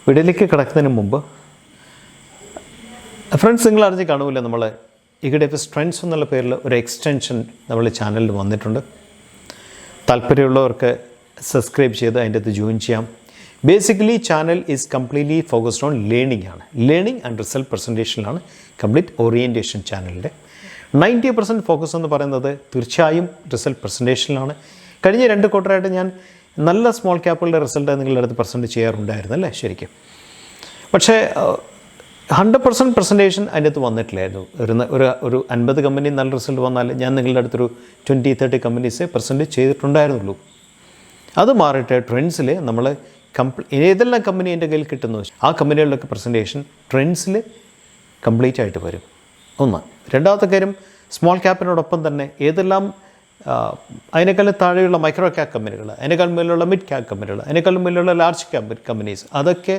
വീഡിയോയിലേക്ക് കിടക്കുന്നതിന് മുമ്പ് ഫ്രണ്ട്സ്, നിങ്ങൾ അറിഞ്ഞ് കാണുമല്ലോ, നമ്മൾ Eqtfx ട്രെൻഡ്സ് എന്നുള്ള പേരിൽ ഒരു എക്സ്റ്റൻഷൻ നമ്മൾ ചാനലിൽ വന്നിട്ടുണ്ട്. താല്പര്യമുള്ളവർക്ക് സബ്സ്ക്രൈബ് ചെയ്ത് അതിൻ്റെ അകത്ത് ജോയിൻ ചെയ്യാം. Basically channel is completely focused on learning ആണ്. ലേണിംഗ് ആൻഡ് റിസൾട്ട് പ്രസൻറ്റേഷനിലാണ് കംപ്ലീറ്റ് ഓറിയൻറ്റേഷൻ ചാനലിൻ്റെ 90% ഫോക്കസ് എന്ന് പറയുന്നത് തീർച്ചയായും റിസൾട്ട് പ്രസൻറ്റേഷനിലാണ്. കഴിഞ്ഞ 2 ക്വാർട്ടറായിട്ട് ഞാൻ നല്ല സ്മോൾ ക്യാപ്പുകളുടെ റിസൾട്ട് നിങ്ങളുടെ അടുത്ത് പ്രസൻറ്റ് ചെയ്യാറുണ്ടായിരുന്നു അല്ലേ, ശരിക്കും. പക്ഷേ 100% പ്രസൻറ്റേഷൻ അതിൻ്റെ അകത്ത് വന്നിട്ടില്ലായിരുന്നു. ഒരു 50 കമ്പനി നല്ല റിസൾട്ട് വന്നാൽ ഞാൻ നിങ്ങളുടെ അടുത്തൊരു 20-30 കമ്പനീസ് പ്രസൻറ്റ് ചെയ്തിട്ടുണ്ടായിരുന്നുള്ളൂ. അത് മാറിയിട്ട് ട്രെൻഡ്സിൽ നമ്മൾ ഏതെല്ലാം കമ്പനി എൻ്റെ കയ്യിൽ കിട്ടുന്നു ആ കമ്പനികളിലൊക്കെ പ്രസൻറ്റേഷൻ ട്രെൻഡ്സിൽ കംപ്ലീറ്റ് ആയിട്ട് വരും. ഒന്ന്. രണ്ടാമത്തെ കാര്യം, സ്മോൾ ക്യാപ്പിനോടൊപ്പം തന്നെ ഏതെല്ലാം അതിനേക്കാളും താഴെയുള്ള മൈക്രോ ക്യാപ് കമ്പനികൾ, അതിനേക്കാൾ മേലുള്ള മിഡ് ക്യാപ് കമ്പനികൾ, അതിനേക്കാളും മേലുള്ള ലാർജ് ക്യാപ് കമ്പനീസ്, അതൊക്കെ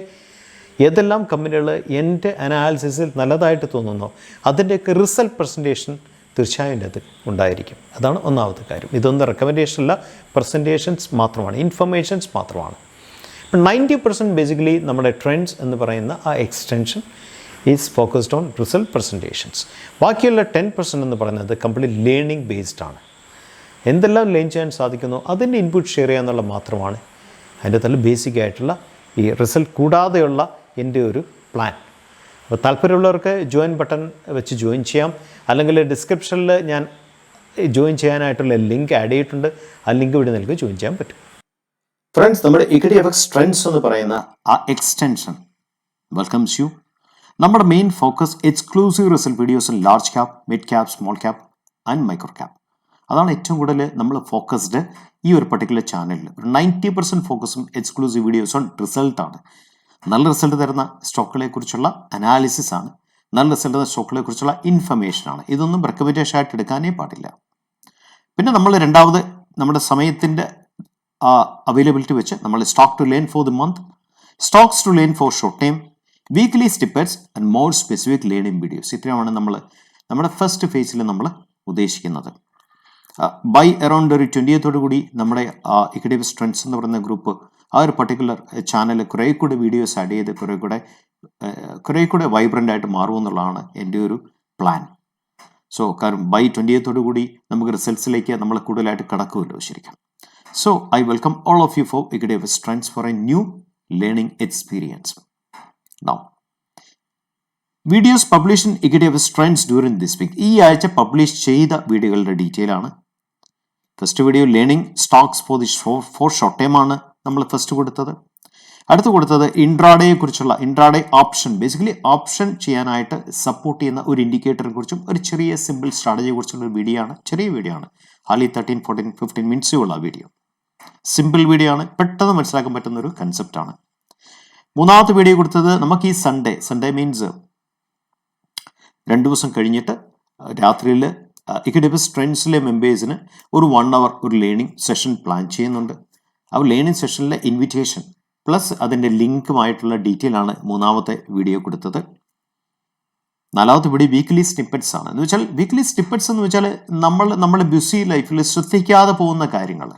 ഏതെല്ലാം കമ്പനികൾ എൻ്റെ അനാലിസിസിൽ നല്ലതായിട്ട് തോന്നുന്നോ അതിൻ്റെയൊക്കെ റിസൾട്ട് പ്രസൻറ്റേഷൻ തീർച്ചയായും എൻ്റെ അത് ഉണ്ടായിരിക്കും. അതാണ് ഒന്നാമത്തെ കാര്യം. ഇതൊന്നും റെക്കമെൻഡേഷൻ അല്ല, പ്രസൻറ്റേഷൻസ് മാത്രമാണ്, ഇൻഫർമേഷൻസ് മാത്രമാണ്. ഇപ്പം 90% ബേസിക്കലി നമ്മുടെ ട്രെൻഡ്സ് എന്ന് പറയുന്ന ആ extension is focused on result presentations. ബാക്കിയുള്ള 10% എന്ന് പറയുന്നത് കംപ്ലീറ്റ് ലേണിംഗ് ബേസ്ഡ് ആണ്. എന്തെല്ലാം ലേൺ ചെയ്യാൻ സാധിക്കുന്നോ അതിൻ്റെ ഇൻപുട്ട് ഷെയർ ചെയ്യുക എന്നുള്ളത് മാത്രമാണ് അതിൻ്റെ തന്നെ ബേസിക് ആയിട്ടുള്ള ഈ റിസൾട്ട് കൂടാതെയുള്ള എൻ്റെ ഒരു പ്ലാൻ. അപ്പോൾ താല്പര്യമുള്ളവർക്ക് ജോയിൻ ബട്ടൺ വെച്ച് ജോയിൻ ചെയ്യാം, അല്ലെങ്കിൽ ഡിസ്ക്രിപ്ഷനിൽ ഞാൻ ജോയിൻ ചെയ്യാനായിട്ടുള്ള ലിങ്ക് ആഡ് ചെയ്തിട്ടുണ്ട്. ആ ലിങ്ക് ഇവിടെ നിങ്ങൾക്ക് ജോയിൻ ചെയ്യാൻ പറ്റും. ഫ്രണ്ട്സ്, നമ്മുടെ Eqtfx ട്രെൻഡ്സ് എന്ന് പറയുന്ന ആ എക്സ്റ്റൻഷൻ വെൽക്കംസ് യു. നമ്മുടെ main focus exclusive result videos in large cap, mid cap, small cap and micro cap. അതാണ് ഏറ്റവും കൂടുതൽ നമ്മൾ ഫോക്കസ്ഡ് ഈ ഒരു പർട്ടിക്കുലർ ചാനലിൽ. ഒരു 90% ഫോക്കസും എക്സ്ക്ലൂസീവ് വീഡിയോസ് ഓൺ റിസൾട്ടാണ്. നല്ല റിസൾട്ട് തരുന്ന സ്റ്റോക്കുകളെ കുറിച്ചുള്ള അനാലിസിസ് ആണ്, നല്ല റിസൾട്ട് തരുന്ന സ്റ്റോക്കുകളെ കുറിച്ചുള്ള ഇൻഫർമേഷനാണ്. ഇതൊന്നും റെക്കമെൻഡേഷൻ ആയിട്ട് എടുക്കാനേ പാടില്ല. പിന്നെ നമ്മൾ രണ്ടാമത് നമ്മുടെ സമയത്തിൻ്റെ അവൈലബിലിറ്റി വെച്ച് നമ്മൾ stock to learn for the month, stocks to learn for short time, weekly snippets and more specific learning videos, ഇത്രയാണ് നമ്മൾ നമ്മുടെ ഫസ്റ്റ് ഫേസിൽ നമ്മൾ ഉദ്ദേശിക്കുന്നത്. ബൈ അറൗണ്ട് ഒരു 20th കൂടി നമ്മുടെ Eqtfx ട്രെൻഡ്സ് എന്ന് പറയുന്ന ഗ്രൂപ്പ് ആ ഒരു പർട്ടിക്കുലർ ചാനൽ കുറേ കൂടെ വീഡിയോസ് ആഡ് ചെയ്ത് കുറേ കൂടെ വൈബ്രൻ്റ് ആയിട്ട് മാറുമെന്നുള്ളതാണ് എൻ്റെ ഒരു പ്ലാൻ. സോ കാരണം ബൈ 20th കൂടി നമുക്ക് റിസൾട്ട്സിലേക്ക് നമ്മൾ കൂടുതലായിട്ട് കടക്കുമല്ലോ ശരിക്കും. So I welcome all of you for Eqtfx trends for a new learning experience. Now videos publish in Eqtfx trends during this week. ഈ ആഴ്ച പബ്ലിഷ് ചെയ്ത വീഡിയോകളുടെ ഡീറ്റെയിൽ ആണ്. First video learning stocks for short time ആണ് നമ്മൾ first കൊടുത്തത്. അടുത്ത് കൊടുത്തത് ഇൻട്രാഡേയെ കുറിച്ചുള്ള ഇൻട്രാഡേ ഓപ്ഷൻ, ബേസിക്കലി ഓപ്ഷൻ ചെയ്യാനായിട്ട് സപ്പോർട്ട് ചെയ്യുന്ന ഒരു ഇൻഡിക്കേറ്ററിനെ കുറിച്ചും ഒരു ചെറിയ സിമ്പിൾ സ്ട്രാറ്റജിയെ കുറിച്ചുള്ള ഒരു വീഡിയോ ആണ്. ചെറിയ വീഡിയോ ആണ്, ഹാർലി 13-14-15 മിനിറ്റ്സേ ഉള്ള വീഡിയോ. സിമ്പിൾ വീഡിയോ ആണ്, പെട്ടെന്ന് മനസ്സിലാക്കാൻ പറ്റുന്ന ഒരു കൺസെപ്റ്റ് ആണ്. മൂന്നാമത്തെ വീഡിയോ കൊടുത്തത് നമുക്ക് ഈ സൺഡേ മീൻസ് 2 ദിവസം കഴിഞ്ഞിട്ട് രാത്രിയിൽ Eqtfx ട്രെൻഡ്സിലെ മെമ്പേഴ്സിന് ഒരു 1 hour ഒരു ലേണിംഗ് സെഷൻ പ്ലാൻ ചെയ്യുന്നുണ്ട്. ആ ലേണിംഗ് സെഷനിലെ ഇൻവിറ്റേഷൻ പ്ലസ് അതിൻ്റെ ലിങ്കുമായിട്ടുള്ള ഡീറ്റെയിൽ ആണ് മൂന്നാമത്തെ വീഡിയോ കൊടുത്തത്. നാലാമത്തെ വീഡിയോ വീക്ക്ലി സ്നിപ്പെറ്റ്സ് ആണ്. എന്ന് വെച്ചാൽ വീക്ക്ലി സ്നിപ്പെറ്റ്സ് എന്ന് വെച്ചാൽ നമ്മുടെ ബിസി ലൈഫിൽ ശ്രദ്ധിക്കാതെ പോകുന്ന കാര്യങ്ങൾ,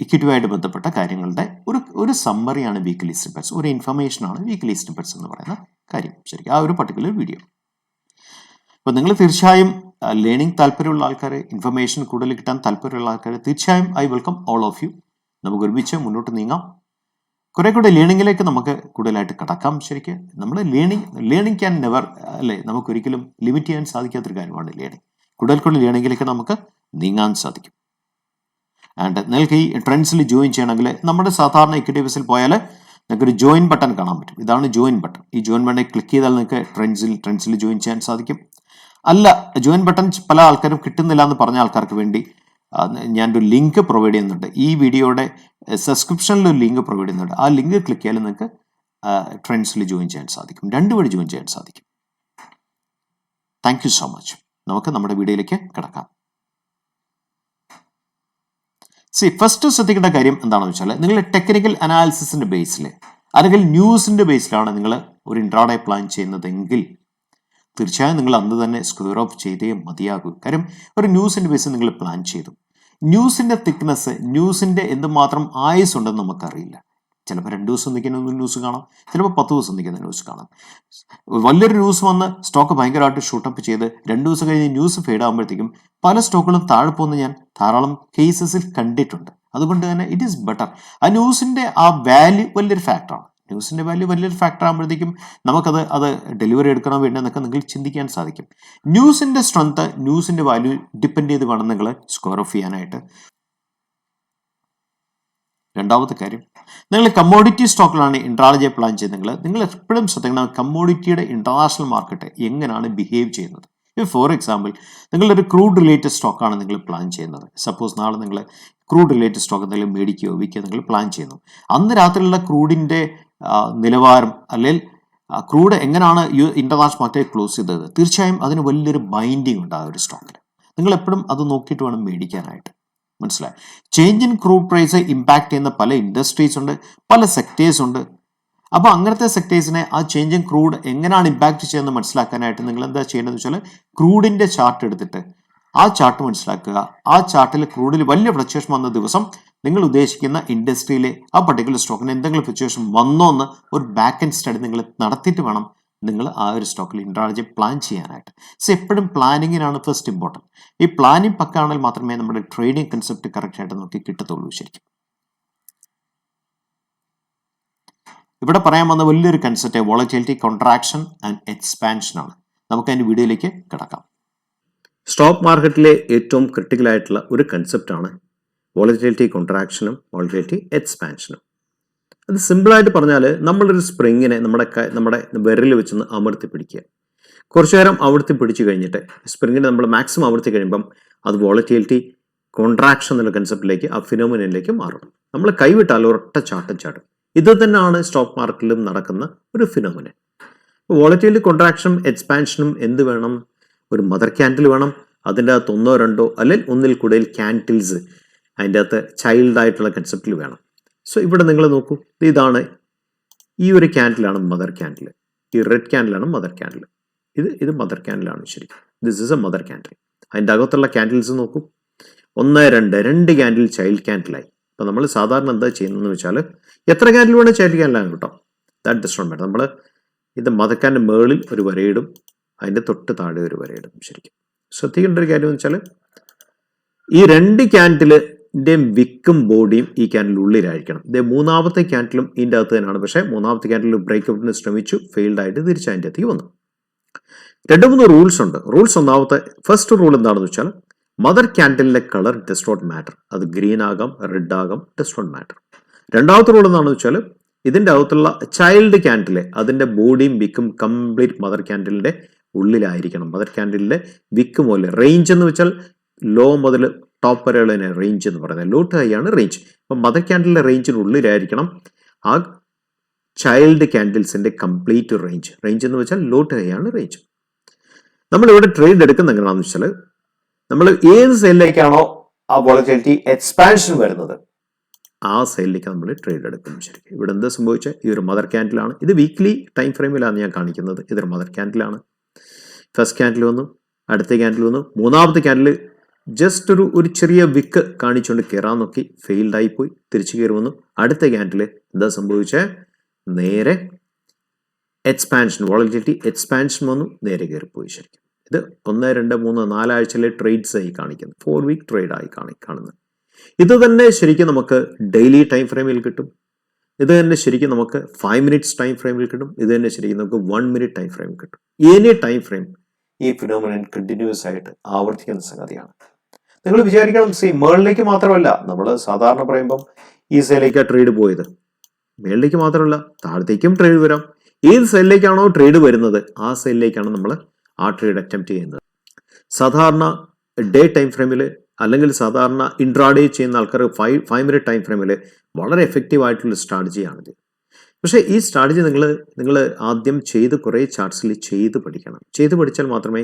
ഇക്വിറ്റിയുമായിട്ട് ബന്ധപ്പെട്ട കാര്യങ്ങളുടെ ഒരു സമ്മറിയാണ് വീക്ക്ലി സ്നിപ്പെറ്റ്സ്, ഒരു ഇൻഫർമേഷനാണ് വീക്ക്ലി സ്നിപ്പെറ്റ്സ് എന്ന് പറയുന്ന കാര്യം. ശരിക്കും ആ ഒരു പർട്ടിക്കുലർ വീഡിയോ. അപ്പോൾ നിങ്ങൾ തീർച്ചയായും ലേണിംഗ് താല്പര്യമുള്ള ആൾക്കാർ, ഇൻഫർമേഷൻ കൂടുതൽ കിട്ടാൻ താല്പര്യമുള്ള ആൾക്കാർ തീർച്ചയായും I welcome all of you. നമുക്ക് ഒരുമിച്ച് മുന്നോട്ട് നീങ്ങാം. കുറെ കൂടെ ലേണിങ്ങിലേക്ക് നമുക്ക് കൂടുതലായിട്ട് കടക്കാം. ശരിക്കും നമ്മൾ ലേണിംഗ് ക്യാൻ നെവർ അല്ലേ, നമുക്കൊരിക്കലും ലിമിറ്റ് ചെയ്യാൻ സാധിക്കാത്തൊരു കാര്യമാണ് ലേണിംഗ്. കൂടുതൽ ലേണിങ്ങിലേക്ക് നമുക്ക് നീങ്ങാൻ സാധിക്കും. ആൻഡ് നിങ്ങൾക്ക് ഈ ട്രെൻഡ്സിൽ ജോയിൻ ചെയ്യണമെങ്കിൽ നമ്മുടെ സാധാരണ Eqtfxൽ പോയാൽ നിങ്ങൾക്കൊരു ജോയിൻ ബട്ടൺ കാണാൻ പറ്റും. ഇതാണ് ജോയിൻ ബട്ടൺ. ഈ ജോയിൻ ബട്ടൺ ക്ലിക്ക് ചെയ്താൽ നിങ്ങൾക്ക് ട്രെൻഡ്സിൽ ജോയിൻ ചെയ്യാൻ സാധിക്കും. അല്ല, ജോയിൻ ബട്ടൺ പല ആൾക്കാരും കിട്ടുന്നില്ല എന്ന് പറഞ്ഞ ആൾക്കാർക്ക് വേണ്ടി ഞാനൊരു ലിങ്ക് പ്രൊവൈഡ് ചെയ്യുന്നുണ്ട്. ഈ വീഡിയോയുടെ സബ്സ്ക്രിപ്ഷനിൽ ഒരു ലിങ്ക് പ്രൊവൈഡ് ചെയ്യുന്നുണ്ട്. ആ ലിങ്ക് ക്ലിക്ക് ചെയ്യാൻ നിങ്ങൾക്ക് ട്രെൻഡ്സിൽ ജോയിൻ ചെയ്യാൻ സാധിക്കും. 2 വഴി ജോയിൻ ചെയ്യാൻ സാധിക്കും. Thank you so much. നമുക്ക് നമ്മുടെ വീഡിയോയിലേക്ക് കിടക്കാം. ഫസ്റ്റ് ശ്രദ്ധിക്കേണ്ട കാര്യം എന്താണെന്ന് വെച്ചാൽ, നിങ്ങൾ ടെക്നിക്കൽ അനാലിസിസിന്റെ ബേസിൽ അല്ലെങ്കിൽ ന്യൂസിന്റെ ബേസിലാണ് നിങ്ങൾ ഒരു ഇൻട്രാഡേ പ്ലാൻ ചെയ്യുന്നതെങ്കിൽ തീർച്ചയായും നിങ്ങൾ അന്ന് തന്നെ സ്ക്വയർ ഓഫ് ചെയ്തേ മതിയാകൂ. കാര്യം ഒരു ന്യൂസിന്റെ ബേസിൽ നിങ്ങൾ പ്ലാൻ ചെയ്തു. ന്യൂസിന്റെ തിക്നെസ്, ന്യൂസിന്റെ എന്തുമാത്രം ആയുസ് ഉണ്ടെന്ന് നമുക്കറിയില്ല. ചിലപ്പോൾ 2 ദിവസം നിൽക്കുന്ന ന്യൂസ് കാണാം, ചിലപ്പോൾ 10 ദിവസം നിൽക്കുന്ന ന്യൂസ് കാണാം. വലിയൊരു ന്യൂസ് വന്ന് സ്റ്റോക്ക് ഭയങ്കരമായിട്ട് ഷൂട്ടപ്പ് ചെയ്ത് 2 ദിവസം കഴിഞ്ഞ് ന്യൂസ് ഫെയ്ഡ് ആകുമ്പോഴത്തേക്കും പല സ്റ്റോക്കുകളും താഴെ പോകുന്ന ഞാൻ ധാരാളം കേസസിൽ കണ്ടിട്ടുണ്ട്. അതുകൊണ്ട് തന്നെ ഇറ്റ് ഈസ് ബെറ്റർ. ആ ന്യൂസിൻ്റെ ആ വാല്യൂ വലിയൊരു ഫാക്ടറാണ്. ന്യൂസിൻ്റെ വാല്യൂ വലിയൊരു ഫാക്ടർ ആകുമ്പോഴത്തേക്കും അത് ഡെലിവറി എടുക്കണോ വേണ്ടെന്നൊക്കെ നിങ്ങൾക്ക് ചിന്തിക്കാൻ സാധിക്കും. ന്യൂസിൻ്റെ സ്ട്രെങ്ത്, ന്യൂസിൻ്റെ വാല്യൂ ഡിപ്പെൻഡ് ചെയ്ത് വേണം നിങ്ങൾ സ്ക്വയർ ഓഫ് ചെയ്യാനായിട്ട്. രണ്ടാമത്തെ കാര്യം, നിങ്ങൾ കമ്മോഡിറ്റി സ്റ്റോക്കിലാണ് ഇൻട്രാഡേ പ്ലാൻ ചെയ്യുന്നതെങ്കിൽ നിങ്ങൾ എപ്പോഴും ശ്രദ്ധിക്കണം കമ്മോഡിറ്റിയുടെ ഇൻ്റർനാഷണൽ മാർക്കറ്റ് എങ്ങനെയാണ് ബിഹേവ് ചെയ്യുന്നത്. ഫോർ എക്സാമ്പിൾ, നിങ്ങളൊരു ക്രൂഡ് റിലേറ്റഡ് സ്റ്റോക്കാണ് നിങ്ങൾ പ്ലാൻ ചെയ്യുന്നത്. സപ്പോസ് നാളെ നിങ്ങൾ ക്രൂഡ് റിലേറ്റഡ് സ്റ്റോക്ക് എന്തെങ്കിലും മേടിക്കുകയോ വിൽക്കുകയോ നിങ്ങൾ പ്ലാൻ ചെയ്യുന്നു. അന്ന് രാത്രിയുള്ള ക്രൂഡിൻ്റെ നിലവാരം അല്ലെങ്കിൽ ക്രൂഡ് എങ്ങനെയാണ് ഇൻ്റർനാഷണൽ മാർക്കറ്റ് ക്ലോസ് ചെയ്തത്, തീർച്ചയായും അതിന് വലിയൊരു ബൈൻഡിങ് ഉണ്ട് ആ ഒരു സ്റ്റോക്കിൽ. നിങ്ങൾ എപ്പോഴും അത് നോക്കിയിട്ട് വേണം മേടിക്കാനായിട്ട്. മനസ്സിലായി? Change in crude price impact ചെയ്യുന്ന പല ഇൻഡസ്ട്രീസ് ഉണ്ട്, പല സെക്ടേഴ്സ് ഉണ്ട്. അപ്പോൾ അങ്ങനത്തെ സെക്ടേഴ്സിനെ ആ ചേഞ്ച് ഇൻ ക്രൂഡ് എങ്ങനെയാണ് ഇമ്പാക്ട് ചെയ്യുന്നത് മനസ്സിലാക്കാനായിട്ട് നിങ്ങൾ എന്താ ചെയ്യേണ്ടതെന്ന് വെച്ചാൽ ക്രൂഡിൻ്റെ ചാർട്ട് എടുത്തിട്ട് ആ ചാർട്ട് മനസ്സിലാക്കുക. ആ ചാർട്ടിൽ ക്രൂഡിൽ വലിയ ഫ്ലക്ച്വേഷൻ വന്ന ദിവസം നിങ്ങൾ ഉദ്ദേശിക്കുന്ന ഇൻഡസ്ട്രിയിലെ ആ പർട്ടിക്കുലർ സ്റ്റോക്കിന് എന്തെങ്കിലും ഫ്ലക്ച്വേഷൻ വന്നോ എന്ന് ഒരു ബാക്ക് ആൻഡ് സ്റ്റഡി നിങ്ങൾ നടത്തിയിട്ട് വേണം നിങ്ങൾ ആ ഒരു സ്റ്റോക്കിൽ ഇൻട്രാഡേ പ്ലാൻ ചെയ്യാനായിട്ട്. സോ എപ്പോഴും പ്ലാനിങ്ങിനാണ് ഫസ്റ്റ് ഇമ്പോർട്ടൻറ്റ്. ഈ പ്ലാനിങ് പക്കാണെങ്കിൽ മാത്രമേ നമ്മുടെ ട്രേഡിംഗ് കൺസെപ്റ്റ് കറക്റ്റായിട്ട് നോക്കി കിട്ടത്തുള്ളൂ. ശരിക്കും ഇവിടെ പറയാൻ വന്ന വലിയൊരു concept volatility contraction and expansion ആണ്. നമുക്ക് അതിൻ്റെ വീഡിയോയിലേക്ക് കിടക്കാം. സ്റ്റോക്ക് മാർക്കറ്റിലെ ഏറ്റവും ക്രിട്ടിക്കൽ ആയിട്ടുള്ള ഒരു കൺസെപ്റ്റാണ് വോളറ്റിലിറ്റി കോൺട്രാക്ഷനും വോളറ്റിലിറ്റി എക്സ്പാൻഷനും. അത് സിമ്പിളായിട്ട് പറഞ്ഞാൽ നമ്മളൊരു സ്പ്രിങ്ങിനെ നമ്മുടെ വിരലിൽ വെച്ചൊന്ന് അമർത്തി പിടിക്കുക. കുറച്ചു നേരം അമർത്തി പിടിച്ചു കഴിഞ്ഞിട്ട് സ്പ്രിങ്ങിനെ നമ്മൾ മാക്സിമം അമർത്തി കഴിയുമ്പം അത് വോളറ്റിലിറ്റി കോൺട്രാക്ഷൻ എന്നുള്ള കൺസെപ്റ്റിലേക്ക് ആ ഫിനോമിനയിലേക്ക് മാറും. നമ്മൾ കൈവിട്ടാൽ ഒരൊറ്റ ചാട്ടും. ഇത് തന്നെയാണ് സ്റ്റോക്ക് മാർക്കറ്റിലും നടക്കുന്ന ഒരു ഫിനോമിനൻ. വോളറ്റിലിറ്റി കോൺട്രാക്ഷനും എക്സ്പാൻഷനും എന്ത് വേണം? ഒരു മദർ ക്യാൻഡിൽ വേണം. അതിൻ്റെ അകത്ത് 1 or 2 അല്ലെങ്കിൽ ഒന്നിൽ കൂടുതൽ ക്യാൻഡിൽസ് അതിൻ്റെ അകത്ത് ചൈൽഡായിട്ടുള്ള കൺസെപ്റ്റിൽ വേണം. സോ ഇവിടെ നിങ്ങൾ നോക്കൂ, ഇതാണ് ഈ ഒരു ക്യാൻഡിലാണ് മദർ ക്യാൻഡിൽ, ഈ റെഡ് ക്യാൻഡിലാണ് മദർ ക്യാൻഡിൽ. ഇത് മദർ ക്യാൻഡിലാണ്. ശരിക്കും this is A mother candle. അതിൻ്റെ അകത്തുള്ള ക്യാൻഡിൽസ് നോക്കൂ, 1, 2 ക്യാൻഡിൽ ചൈൽഡ് ക്യാൻഡിലായി. അപ്പോൾ നമ്മൾ സാധാരണ എന്താ ചെയ്യുന്നതെന്ന് വെച്ചാൽ എത്ര ക്യാൻഡിൽ വേണം ചൈൽഡ് ക്യാൻഡിലാണ് കേട്ടോ, ദാറ്റ് ഡസ് നോട്ട് മാറ്റർ. നമ്മൾ ഇത് മദർ ക്യാൻഡിൽ മുകളിൽ ഒരു വരയിടും, അതിൻ്റെ തൊട്ട് താഴെ ഒരു വരയിടും. ശരിക്കും ശ്രദ്ധിക്കേണ്ട ഒരു കാര്യം എന്ന് വെച്ചാൽ ഈ 2 ക്യാൻഡിലിൻ്റെയും വിക്കും ബോഡിയും ഈ ക്യാൻഡിൽ ഉള്ളിലായിരിക്കണം. ഇത് മൂന്നാമത്തെ ക്യാൻഡിലും ഇതിൻ്റെ അകത്ത് തന്നെയാണ്. പക്ഷേ മൂന്നാമത്തെ ക്യാൻഡിൽ ബ്രേക്ക്ഔട്ടിന് ശ്രമിച്ചു, ഫെയിൽഡ് ആയിട്ട് തിരിച്ച് അതിൻ്റെ അകത്തേക്ക് വന്നു. 2-3 റൂൾസ് ഉണ്ട്. റൂൾസ് ഒന്നാമത്തെ ഫസ്റ്റ് റൂൾ എന്താണെന്ന് വെച്ചാൽ മദർ ക്യാൻഡിലിൻ്റെ കളർ ഡസ് നോട്ട് മാറ്റർ. അത് ഗ്രീൻ ആകാം, റെഡ് ആകാം, ഡസ് നോട്ട് മാറ്റർ. രണ്ടാമത്തെ റൂൾ എന്താണെന്ന് വെച്ചാൽ ഇതിൻ്റെ അകത്തുള്ള ചൈൽഡ് ക്യാൻഡിലെ അതിൻ്റെ ബോഡിയും വിക്കും കംപ്ലീറ്റ് മദർ ക്യാൻഡിലിൻ്റെ ഉള്ളിലായിരിക്കണം. മദർ ക്യാൻഡിലിൻ്റെ വിക്ക് മുതൽ റേഞ്ച് എന്ന് വെച്ചാൽ ലോ മുതൽ ടോപ്പ് വരെയുള്ള റേഞ്ച് എന്ന് പറയുന്നത്. ലോ ടു ഹൈ ആണ് റേഞ്ച്. അപ്പം മദർ ക്യാൻഡിലിൻ്റെ റേഞ്ചിന് ഉള്ളിലായിരിക്കണം ആ ചൈൽഡ് ക്യാൻഡിൽസിൻ്റെ കംപ്ലീറ്റ് റേഞ്ച് എന്ന് വെച്ചാൽ ലോ ടു ഹൈ ആണ് റേഞ്ച്. നമ്മളിവിടെ ട്രേഡ് എടുക്കുന്ന എങ്ങനെയാണെന്ന് വെച്ചാൽ നമ്മൾ ഏത് സെല്ലിലേക്കാണോ ആ വോളറ്റിലിറ്റി എക്സ്പാൻഷൻ വരുന്നത് ആ സെല്ലിലേക്ക് നമ്മൾ ട്രേഡ് എടുക്കും. ശരിക്കും ഇവിടെ എന്താ സംഭവിച്ചാൽ ഈ ഒരു മദർ ക്യാൻഡിലാണ്. ഇത് വീക്ക്ലി ടൈം ഫ്രെയിമിലാണ് ഞാൻ കാണിക്കുന്നത്. ഇതൊരു മദർ ക്യാൻഡിലാണ്. ഫസ്റ്റ് ക്യാൻഡിൽ വന്നു, അടുത്ത ക്യാൻഡിൽ വന്നു, മൂന്നാമത്തെ ക്യാൻഡിൽ ജസ്റ്റ് ഒരു ചെറിയ വിക്ക് കാണിച്ചുകൊണ്ട് കയറാൻ നോക്കി, ഫെയിൽഡ് ആയിപ്പോയി, തിരിച്ചു കയറി വന്നു. അടുത്ത ക്യാൻഡിൽ എന്താ സംഭവിച്ചത്? നേരെ എക്സ്പാൻഷൻ, വോളറ്റിലിറ്റി എക്സ്പാൻഷൻ വന്നു, നേരെ കയറിപ്പോയി. ശരിക്കും ഇത് 1, 2, 3, 4 ആഴ്ചയിലെ ട്രേഡ്സ് ആയി കാണിക്കുന്നത്, 4 week ട്രേഡ് ആയി കാണുന്നത്. ഇത് തന്നെ ശരിക്കും നമുക്ക് ഡെയിലി ടൈം ഫ്രെയിമിൽ കിട്ടും. ഇത് തന്നെ ശരിക്കും നമുക്ക് 5 minutes ടൈം ഫ്രെയിമിൽ കിട്ടും. ഇത് തന്നെ ശരിക്കും നമുക്ക് 1 minute ടൈം ഫ്രെയിം കിട്ടും. എനി ടൈം ഫ്രെയിം ഈ ഫിനോമിനൻ കണ്ടിന്യൂസ് ആയിട്ട് ആവർത്തിക്കുന്ന സംഗതിയാണ്. നിങ്ങൾ വിചാരിക്കണം, മേളിലേക്ക് മാത്രമല്ല, നമ്മൾ സാധാരണ പറയുമ്പം ഈ സെല്ലിലേക്ക് ട്രേഡ് പോയത്, മേളിലേക്ക് മാത്രമല്ല താഴത്തേക്കും ട്രേഡ് വരാം. ഏത് സെല്ലിലേക്കാണോ ട്രേഡ് വരുന്നത് ആ സെല്ലിലേക്കാണ് നമ്മൾ ആ ട്രേഡ് അറ്റംപ്റ്റ് ചെയ്യുന്നത്. സാധാരണ ഡേ ടൈം ഫ്രെയിമിൽ അല്ലെങ്കിൽ സാധാരണ ഇൻട്രാഡേ ചെയ്യുന്ന ആൾക്കാർ 5 minute ടൈം ഫ്രെയിമിൽ വളരെ എഫക്റ്റീവ് ആയിട്ടുള്ള സ്ട്രാറ്റജിയാണിത്. പക്ഷേ ഈ സ്ട്രാറ്റജി നിങ്ങൾ ആദ്യം കുറേ ചാർട്ട്സിൽ ചെയ്ത് പഠിക്കണം. ചെയ്ത് പഠിച്ചാൽ മാത്രമേ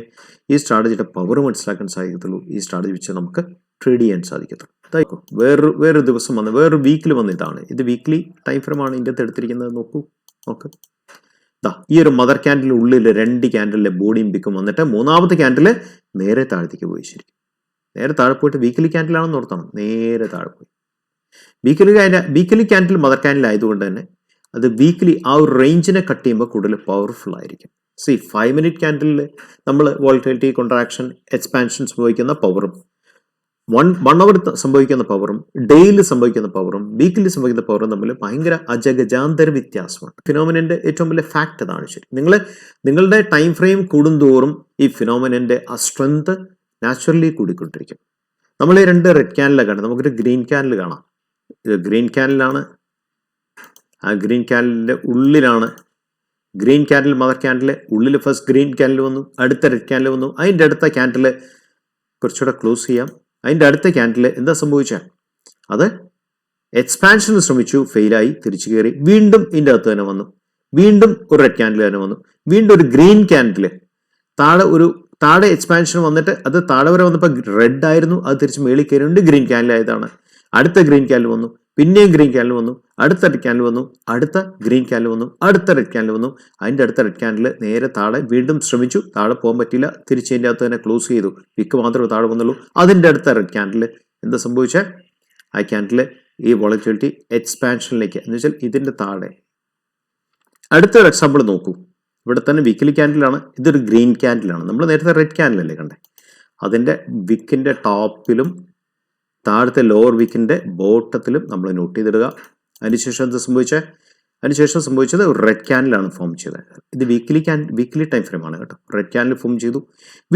ഈ സ്ട്രാറ്റജിയുടെ പവർ മനസ്സിലാക്കാൻ സാധിക്കത്തുള്ളൂ. ഈ സ്ട്രാറ്റജി വെച്ച് നമുക്ക് ട്രേഡ് ചെയ്യാൻ സാധിക്കത്തുള്ളൂ. അതായിരിക്കും വേറൊരു ദിവസം വന്ന് വേറൊരു വീക്കിൽ വന്ന് ഇതാണ്. ഇത് വീക്ക്ലി ടൈം ഫ്രെയിമാണ് ഇതിൻ്റെ അകത്ത് എടുത്തിരിക്കുന്നത്. നോക്ക് ഈ ഒരു മദർ ക്യാൻഡിൽ ഉള്ളിൽ 2 ക്യാൻഡിലെ ബോഡിയും പിക്കും വന്നിട്ട് മൂന്നാമത്തെ ക്യാൻഡിൽ നേരെ താഴത്തേക്ക് പോയി. ശരിക്കും നേരെ താഴെ പോയിട്ട് വീക്കിലി ക്യാൻഡിലാണെന്ന് ഓർത്തണം, നേരെ താഴെ പോയി. വീക്കിലി ക്യാൻഡിൽ മദർ ക്യാൻഡിൽ ആയതുകൊണ്ട് തന്നെ അത് വീക്കിലി ആ ഒരു റേഞ്ചിനെ കട്ട് ചെയ്യുമ്പോൾ കൂടുതൽ പവർഫുൾ ആയിരിക്കും. 5 മിനിറ്റ് ക്യാൻഡിലിൽ നമ്മൾ വോളറ്റിലിറ്റി കോൺട്രാക്ഷൻ എക്സ്പാൻഷൻ സംഭവിക്കുന്ന പവറും 1 അവർ സംഭവിക്കുന്ന പവറും ഡെയിലി സംഭവിക്കുന്ന പവറും വീക്കിലി സംഭവിക്കുന്ന പവറും തമ്മിൽ ഭയങ്കര അജഗജാന്തര വ്യത്യാസമാണ്. ഫിനോമിനന്റെ ഏറ്റവും വലിയ ഫാക്ട് അതാണ്. ശരി, നിങ്ങളുടെ ടൈം ഫ്രെയിം കൂടുന്തോറും ഈ ഫിനോമിനന്റെ ആ സ്ട്രെങ്ത് നാച്ചുറലി കൂടിക്കൊണ്ടിരിക്കും. നമ്മൾ ഈ 2 റെഡ് ക്യാൻഡിലാണ് കാണാം. നമുക്കൊരു ഗ്രീൻ ക്യാൻഡിൽ കാണാം. ഇത് ഗ്രീൻ ക്യാൻഡിലാണ്. ആ ഗ്രീൻ ക്യാൻഡിലിന്റെ ഉള്ളിലാണ് ഗ്രീൻ ക്യാൻഡിൽ മദർ ക്യാൻഡിൽ ഉള്ളിൽ ഫസ്റ്റ് ഗ്രീൻ ക്യാൻഡിൽ വന്നു, അടുത്ത റെഡ് ക്യാൻഡിൽ വന്നു. അതിൻ്റെ അടുത്ത ക്യാൻഡിൽ കുറച്ചുകൂടെ ക്ലോസ് ചെയ്യാം. അതിൻ്റെ അടുത്ത ക്യാൻഡിൽ എന്താ സംഭവിച്ചാൽ അത് എക്സ്പാൻഷന് ശ്രമിച്ചു, ഫെയിലായി, തിരിച്ചു കയറി, വീണ്ടും ഇതിൻ്റെ അകത്ത് തന്നെ വന്നു, വീണ്ടും ഒരു റെഡ് ക്യാൻഡിൽ തന്നെ വന്നു, വീണ്ടും ഒരു ഗ്രീൻ ക്യാൻഡിൽ താഴെ എക്സ്പാൻഷൻ വന്നിട്ട് അത് താഴെ വരെ വന്നപ്പോൾ റെഡ് ആയിരുന്നു, അത് തിരിച്ച് മേളിൽ കയറിയുണ്ട് ഗ്രീൻ ക്യാൻഡിൽ ആയതാണ്. അടുത്ത ഗ്രീൻ ക്യാൻഡിൽ വന്നു, പിന്നെയും ഗ്രീൻ ക്യാൻഡിൽ വന്നു, അടുത്ത റെഡ് ക്യാൻഡിൽ വന്നു, അടുത്ത ഗ്രീൻ ക്യാൻഡിൽ വന്നു, അടുത്ത റെഡ് ക്യാൻഡിൽ വന്നു. അതിൻ്റെ അടുത്ത റെഡ് ക്യാൻഡിൽ നേരെ താഴെ വീണ്ടും ശ്രമിച്ചു, താഴെ പോകാൻ പറ്റില്ല, തിരിച്ചതിൻ്റെ അകത്ത് തന്നെ ക്ലോസ് ചെയ്തു, വിക്ക് മാത്രമേ താഴെ വന്നുള്ളൂ. അതിൻ്റെ അടുത്ത റെഡ് ക്യാൻഡിൽ എന്താ സംഭവിച്ചത്? ആ ക്യാൻഡിൽ ഈ വോളറ്റിലിറ്റി എക്സ്പാൻഷനിലേക്ക് എന്ന് വെച്ചാൽ ഇതിൻ്റെ താഴെ. അടുത്തൊരു എക്സാമ്പിൾ നോക്കൂ. ഇവിടെ തന്നെ വീക്കിലി ക്യാൻഡിലാണ്, ഇതൊരു ഗ്രീൻ ക്യാൻഡിലാണ്. നമ്മൾ നേരത്തെ റെഡ് ക്യാൻഡിലല്ലേ കണ്ടേ? അതിൻ്റെ വിക്കിൻ്റെ ടോപ്പിലും താഴത്തെ ലോവർ വീക്കിൻ്റെ ബോട്ടത്തിലും നമ്മൾ നോട്ട് ചെയ്തിടുക. അതിനുശേഷം എന്ത് സംഭവിച്ചത്? അതിനുശേഷം സംഭവിച്ചത് ഒരു റെഡ് ക്യാൻഡിലാണ് ഫോം ചെയ്തത്. ഇത് വീക്കിലി ടൈം ഫ്രെയിമാണ് കേട്ടോ. റെഡ് ക്യാൻഡിൽ ഫോം ചെയ്തു,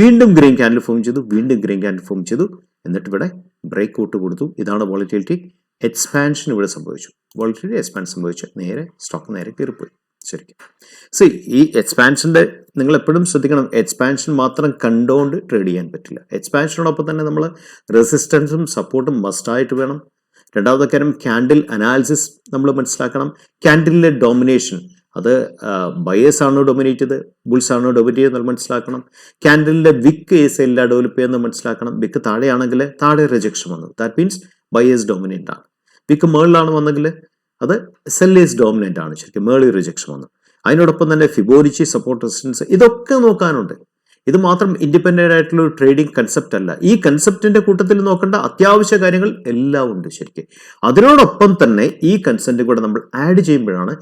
വീണ്ടും ഗ്രീൻ ക്യാൻഡിൽ ഫോം ചെയ്തു, വീണ്ടും ഗ്രീൻ ക്യാൻഡിൽ ഫോം ചെയ്തു, എന്നിട്ട് ഇവിടെ ബ്രേക്ക് ഔട്ട് കൊടുത്തു. ഇതാണ് വോളറ്റിലിറ്റി എക്സ്പാൻഷൻ ഇവിടെ സംഭവിച്ചു. വോളറ്റിലിറ്റി എക്സ്പാൻഷൻ സംഭവിച്ചു, നേരെ സ്റ്റോക്ക് നേരെ കയറിപ്പോയി. ശരിക്കും ഈ എക്സ്പാൻഷൻ്റെ നിങ്ങൾ എപ്പോഴും ശ്രദ്ധിക്കണം, എക്സ്പാൻഷൻ മാത്രം കണ്ടുകൊണ്ട് ട്രേഡ് ചെയ്യാൻ പറ്റില്ല. എക്സ്പാൻഷനോടൊപ്പം തന്നെ നമ്മൾ റെസിസ്റ്റൻസും സപ്പോർട്ടും മസ്റ്റായിട്ട് വേണം. രണ്ടാമത്തെ കാര്യം ക്യാൻഡിൽ അനാലിസിസ് നമ്മൾ മനസ്സിലാക്കണം. ക്യാൻഡിലിലെ ഡോമിനേഷൻ അത് ബയേഴ്സ് ആണോ ഡൊമിനേറ്റ് ചെയ്ത്, ബുൾസ് ആണോ ഡൊമിനേറ്റ് ചെയ്തെന്ന് മനസ്സിലാക്കണം. ക്യാൻഡിലിന്റെ വിക്ക് ഏസ് എല്ലാം ഡെവലപ്പ് ചെയ്യുന്നത് മനസ്സിലാക്കണം. വിക്ക് താഴെയാണെങ്കിൽ താഴെ റിജക്ഷൻ വന്നു, ദാറ്റ് മീൻസ് ബയേഴ്സ് ഡോമിനേറ്റ് ആണ്. വിക്ക് മേളിലാണ് വന്നെങ്കിൽ അത് സെല്ലേഴ്സ് ഡോമിനന്റ് ആണ്, ശരിക്കും മേളി റിജക്ഷൻ വന്നു. അതിനോടൊപ്പം തന്നെ ഫിബോനാച്ചി സപ്പോർട്ട് റെസിസ്റ്റൻസ് ഇതൊക്കെ നോക്കാനുണ്ട്. ഇത് മാത്രം ഇൻഡിപെൻഡന്റ് ആയിട്ടുള്ള ഒരു ട്രേഡിംഗ് കൺസെപ്റ്റ് അല്ല. ഈ കൺസെപ്റ്റിന്റെ കൂട്ടത്തിൽ നോക്കേണ്ട അത്യാവശ്യ കാര്യങ്ങൾ എല്ലാം ഉണ്ട് ശരിക്കും. അതിനോടൊപ്പം തന്നെ ഈ കൺസെപ്റ്റ് കൂടെ നമ്മൾ ആഡ് ചെയ്യുമ്പോഴാണ്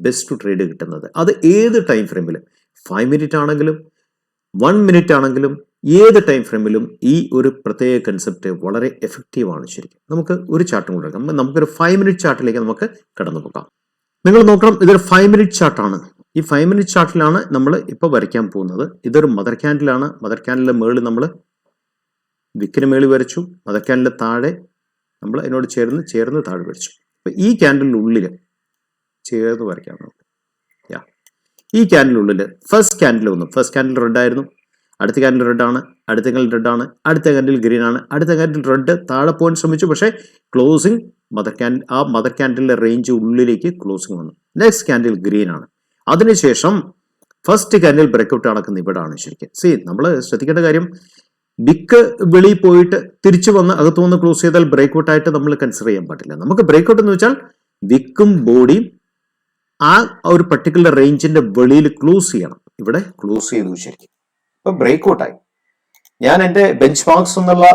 ബെസ്റ്റ് ട്രേഡ് കിട്ടുന്നത്. അത് ഏത് ടൈം ഫ്രെയിമിലും, 5 മിനിറ്റ് ആണെങ്കിലും 1 മിനിറ്റ് ആണെങ്കിലും ഏത് ടൈം ഫ്രെയിമിലും ഈ ഒരു പ്രത്യേക കൺസെപ്റ്റ് വളരെ എഫക്റ്റീവാണ് ശരിക്കും. നമുക്ക് ഒരു ചാർട്ടും കൂടെ എടുക്കാം. നമുക്കൊരു 5 മിനിറ്റ് ചാർട്ടിലേക്ക് നമുക്ക് കടന്നു പോകാം. നിങ്ങൾ നോക്കണം, ഇതൊരു 5 മിനിറ്റ് ചാർട്ടാണ്. ഈ 5 മിനിറ്റ് ചാർട്ടിലാണ് നമ്മൾ ഇപ്പോൾ വരയ്ക്കാൻ പോകുന്നത്. ഇതൊരു മദർ ക്യാൻഡിലാണ്. മദർ ക്യാൻഡിലെ മേളിൽ നമ്മൾ വിക്കിന് മേളിൽ വരച്ചു. മദർ ക്യാൻഡിലെ താഴെ നമ്മൾ അതിനോട് ചേർന്ന് താഴെ വരച്ചു. അപ്പോൾ ഈ ക്യാൻഡിലുള്ളിൽ ചേർന്ന് വരയ്ക്കാം നമുക്ക്. ഈ ക്യാൻഡിലുള്ളിൽ ഫസ്റ്റ് ക്യാൻഡിൽ വന്നു. ഫസ്റ്റ് ക്യാൻഡിൽ റെഡ് ആയിരുന്നു, അടുത്ത ക്യാൻഡിൽ റെഡ് ആണ്, അടുത്ത ക്യാൻഡിൽ റെഡ് ആണ്, അടുത്ത ക്യാൻഡിൽ ഗ്രീൻ ആണ്, അടുത്ത ക്യാൻഡിൽ റെഡ് താഴെ പോകാൻ ശ്രമിച്ചു, പക്ഷേ ക്ലോസിങ് മദർ ക്യാൻഡിലിന്റെ റേഞ്ച് ഉള്ളിലേക്ക് ക്ലോസിങ് വന്നു. നെക്സ്റ്റ് ക്യാൻഡിൽ ഗ്രീൻ ആണ്. അതിനുശേഷം ഫസ്റ്റ് ക്യാൻഡിൽ ബ്രേക്ക്ഔട്ട് നടക്കുന്ന ഇവിടാണ് ശരിക്കും. നമ്മൾ ശ്രദ്ധിക്കേണ്ട കാര്യം, വിക്ക് വെളിയിൽ പോയിട്ട് തിരിച്ചു വന്ന് അകത്തു വന്ന് ക്ലോസ് ചെയ്താൽ ബ്രേക്ക്ഔട്ട് ആയിട്ട് നമ്മൾ കൺസിഡർ ചെയ്യാൻ പാടില്ല. നമുക്ക് ബ്രേക്ക്ഔട്ട് എന്ന് വെച്ചാൽ വിക്കും ബോഡിയും ആ ഒരു പർട്ടിക്കുലർ റേഞ്ചിന്റെ വെളിയിൽ ക്ലോസ് ചെയ്യണം. ഇവിടെ ക്ലോസ് ചെയ്തു ശരിക്കും. ഇപ്പൊ ബ്രേക്ക്ഔട്ട് ആയി. ഞാൻ എന്റെ ബെഞ്ച് മാർക്സ് എന്നുള്ള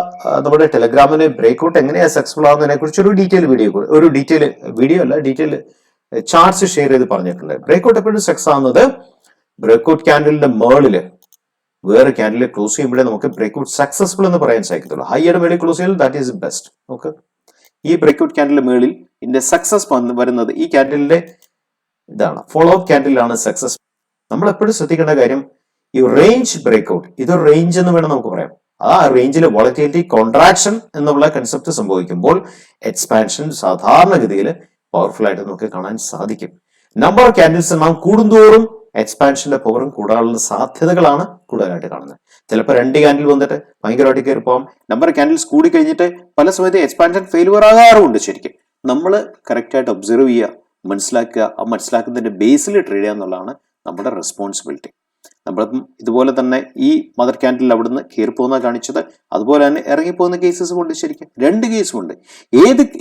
നമ്മുടെ ടെലഗ്രാമിന് ബ്രേക്ക്ഔട്ട് എങ്ങനെയാ സക്സസ്ഫുൾ ആവുന്നതിനെ കുറിച്ച് ഒരു ഡീറ്റെയിൽ ചാർട്ട്സ് ഷെയർ ചെയ്ത് പറഞ്ഞിട്ടുണ്ട്. ബ്രേക്ക്ഔട്ട് എപ്പോഴും സക്സസ് ആവുന്നത് ബ്രേക്ക്ഔട്ട് ക്യാൻഡലിന്റെ മേളില് വേറെ ക്യാൻഡിൽ ക്ലോസ് ചെയ്യുമ്പോഴേ നമുക്ക് ബ്രേക്ക്ഔട്ട് സക്സസ്ഫുൾ എന്ന് പറയാൻ സാധിക്കത്തുള്ളൂ. ഹൈയുടെ മേളിൽ ക്ലോസ് ചെയ്താൽ ദാറ്റ് ഈസ് ബെസ്റ്റ്. ഓക്കെ, ഈ ബ്രേക്ക്ഔട്ട് ക്യാൻഡലിന്റെ മേളിൽ ഇതിന്റെ സക്സസ് വരുന്നത് ഈ ക്യാൻഡലിന്റെ ഇതാണ്, ഫോളോ അപ്പ് ക്യാൻഡിലാണ് സക്സസ്. നമ്മൾ എപ്പോഴും ശ്രദ്ധിക്കേണ്ട കാര്യം, ഈ റേഞ്ച് ബ്രേക്ക്ഔട്ട്, ഇതൊരു റേഞ്ച് എന്ന് വേണം നമുക്ക് പറയാം. ആ റേഞ്ചിൽ വോളറ്റിലിറ്റി കോൺട്രാക്ഷൻ എന്നുള്ള കൺസെപ്റ്റ് സംഭവിക്കുമ്പോൾ എക്സ്പാൻഷൻ സാധാരണഗതിയിൽ പവർഫുൾ ആയിട്ട് നമുക്ക് കാണാൻ സാധിക്കും. നമ്പർ ഓഫ് ക്യാൻഡിൽസ് എണ്ണം കൂടുന്തോറും എക്സ്പാൻഷന്റെ പവറും കൂടാനുള്ള സാധ്യതകളാണ് കൂടുതലായിട്ട് കാണുന്നത്. ചിലപ്പോൾ 2 ക്യാൻഡിൽ വന്നിട്ട് ഭയങ്കരമായിട്ട് കയറി പോകാം. നമ്പർ ഓഫ് ക്യാൻഡിൽസ് കൂടി കഴിഞ്ഞിട്ട് പല സമയത്ത് എക്സ്പാൻഷൻ ഫെയിലുവർ ആകാറുമുണ്ട്. ശരിക്കും നമ്മൾ കറക്റ്റായിട്ട് ഒബ്സർവ് ചെയ്യുക, മനസ്സിലാക്കുക. ആ മനസ്സിലാക്കുന്നതിന്റെ ബേസിൽ ട്രേഡ് ചെയ്യുക എന്നുള്ളതാണ് നമ്മുടെ റെസ്പോൺസിബിലിറ്റി. നമ്മളിപ്പം ഇതുപോലെ തന്നെ ഈ മദർ ക്യാൻഡിൽ അവിടുന്ന് കയറിപ്പോകുന്ന കാണിച്ചത്, അതുപോലെ തന്നെ ഇറങ്ങിപ്പോകുന്ന കേസസ് കൊണ്ട് ശരിക്കും 2 കേസും ഉണ്ട്.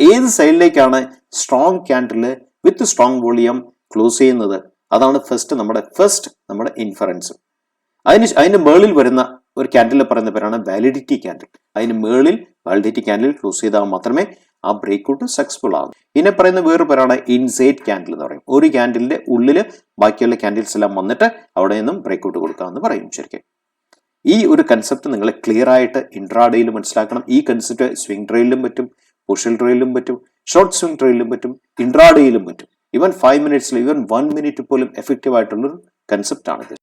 ഏത് സൈഡിലേക്കാണ് strong candle with strong volume close ചെയ്യുന്നത്, അതാണ് നമ്മുടെ ഇൻഫറൻസ്. അതിന് മേളിൽ വരുന്ന ഒരു ക്യാൻഡിൽ പറയുന്ന പേരാണ് വാലിഡിറ്റി ക്യാൻഡിൽ. അതിന് മേളിൽ വാലിഡിറ്റി ക്യാൻഡിൽ ക്ലോസ് ചെയ്താൽ മാത്രമേ ആ ബ്രേക്ക് ഔട്ട് സക്സസ്ഫുൾ ആകും. ഇതിനെ പറയുന്ന വേറൊരു പേരാണ് ഇൻസൈഡ് ക്യാൻഡിൽ എന്ന് പറയും. ഒരു ക്യാൻഡിലിന്റെ ഉള്ളിൽ ബാക്കിയുള്ള ക്യാൻഡിൽസ് എല്ലാം വന്നിട്ട് അവിടെ നിന്നും ബ്രേക്ക് ഔട്ട് കൊടുക്കാമെന്ന് പറയും. ശരിക്കും ഈ ഒരു കൺസെപ്റ്റ് നിങ്ങൾ ക്ലിയർ ആയിട്ട് ഇൻട്രാഡേയിൽ മനസ്സിലാക്കണം. ഈ കൺസെപ്റ്റ് സ്വിംഗ് ട്രേഡിലും പറ്റും, പൊസിഷൻ ട്രേഡിലും പറ്റും, ഷോർട്ട് സ്വിംഗ് ട്രേഡിലും പറ്റും, ഇൻട്രാഡേയിലും പറ്റും. ഈവൻ 5 മിനിറ്റ്സിൽ ഈവൻ 1 മിനിറ്റ് പോലും എഫക്റ്റീവ് ആയിട്ടുള്ളൊരു കൺസെപ്റ്റ് ആണിത്.